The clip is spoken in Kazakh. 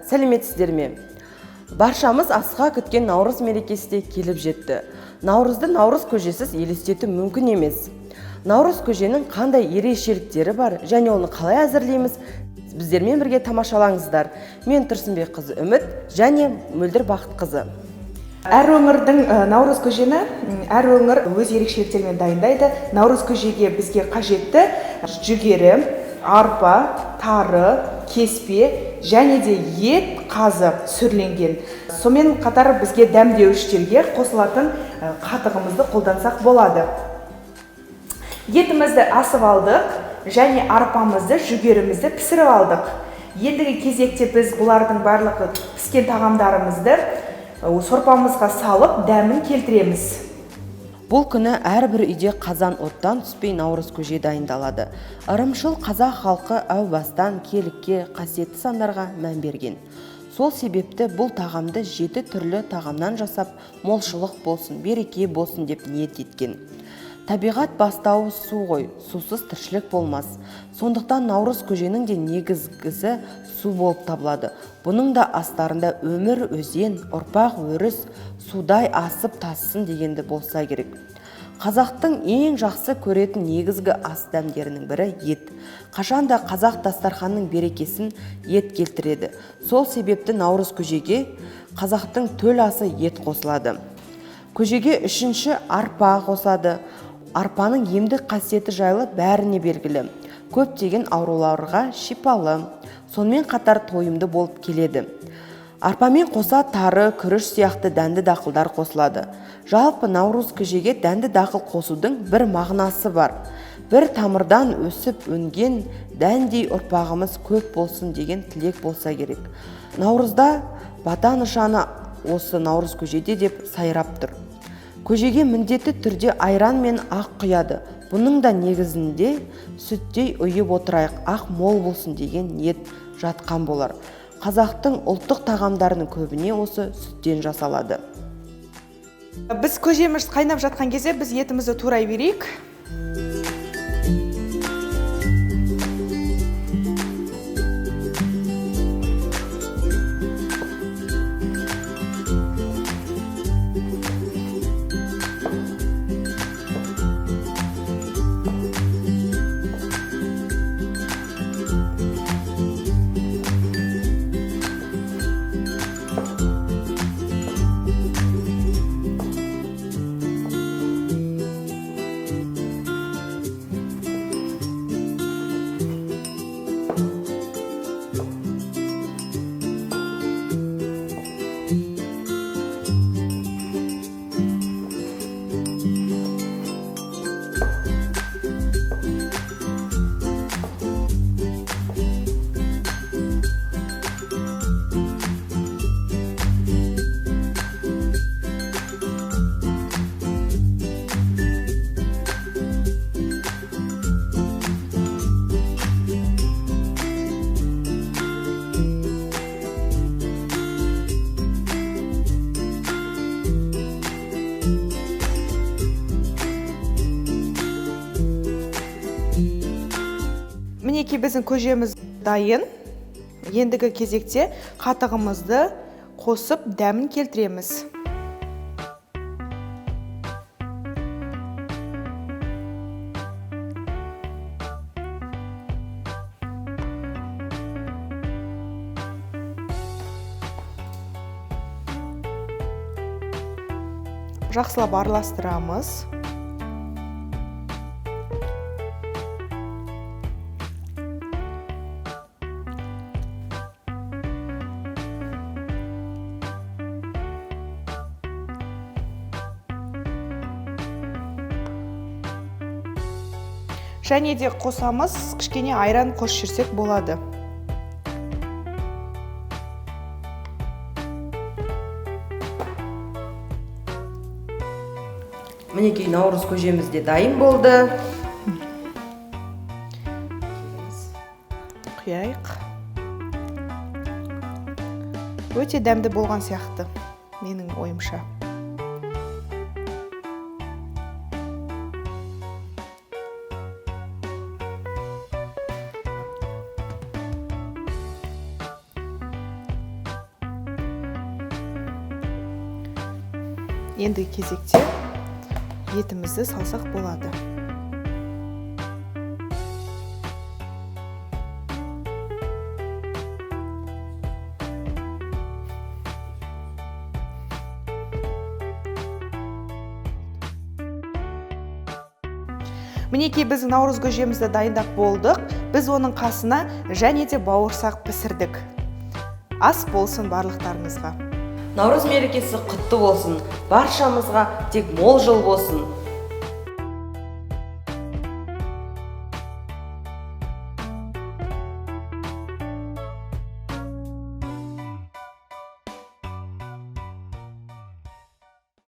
сәлеметсіздер ме? Баршамыз асыға күткен Наурыз мерекесі де келіп жетті. Наурызды Наурыз көжесіз елестету мүмкін емес. Наурыз көженің қандай ерекшеліктері бар және оны қалай әзірлейміз? Біздермен бірге тамашалаңыздар. Мен Тұрсынбек қызы Үміт және Мөлдір Бақыт қызы. Әр өңірдің Наурыз көжені әр өңір өз ерекшеліктерімен дайындайды. Наурыз көжеге бізге қажетті жүгері, арпа, тары, кеспе және де ет, қазы сүрленген. Сонымен қатар бізге дәмдеуіштерге қосылатын қатығымызды қолдансақ болады. Етімізді асып алдық және арпамызды, жүгерімізді пісіріп алдық. Ендігі кезекте біз бұлардың барлығы піскен тағамдарымызды сорпамызға салып дәмін келтіреміз. Бұл күні әрбір үйде қазан оттан түспей Наурыз көже дайындалады. Ырымшыл қазақ халқы әу бастан келікке, қасиетті сандарға мән берген. Сол себепті бұл тағамды 7 түрлі тағамнан жасап, молшылық болсын, береке болсын деп ниет еткен. Табиғат бастауы су ғой, сусыз тіршілік болмас. Сондықтан Наурыз көженің де негізгісі су болып табылады. Бұның да астарында өмір, өзен, ұрпақ, өріс, судай асып тассын дегенді болса керек. Қазақтың ең жақсы көретін негізгі ас дәмдерінің бірі ет. Қашанда қазақ дастарханның берекесін ет келтіреді. Сол себепті Наурыз көжеге қазақтың төл асы ет қосылады. Көжеге үшінші арпа қосады. Арпаның емдік қасиеті жайлы бәріне белгілі. Көптеген ауруларға шипалы, сонымен қатар тойымды болып келеді. Арпамен қоса тары, күріш сияқты дәнді дақылдар қосылады. Жалпы Наурыз көжеге дәнді дақыл қосудың бір мағынасы бар. Бір тамырдан өсіп өнген дәндей ұрпағымыз көп болсын деген тілек болса керек. Наурызда бата нышаны осы Наурыз көжеде деп сайрап тұр. Көжеге міндетті түрде айран мен ақ құяды. Бұның да негізінде сүттей ұйып отырайық, ақ мол болсын деген ниет жатқан болар. Қазақтың ұлттық тағамдарының көбіне осы сүттен жасалады. Біз көжеміз қайнап жатқан кезде біз етімізді турай берейік. Мінекей біздің көжеміз дайын. Ендігі кезекте қатығымызды қосып дәмін келтіреміз. Жақсылап араластырамыз. Және де қосамыз, кішкене айран қосып жүрсек болады. Мінекей Наурыз көжеміз де дайын болды. Құяйық. Өте дәмді болған сияқты, менің ойымша. ендігі кезекте етімізді салсақ болады. Мінекей біздің наурыз көжемізді дайындап болдық. Біз оның қасына және де бауырсақ пісірдік. Ас болсын барлықтарыңызға. Наурыз мерекесі құтты болсын. Баршамызға тек мол жыл болсын.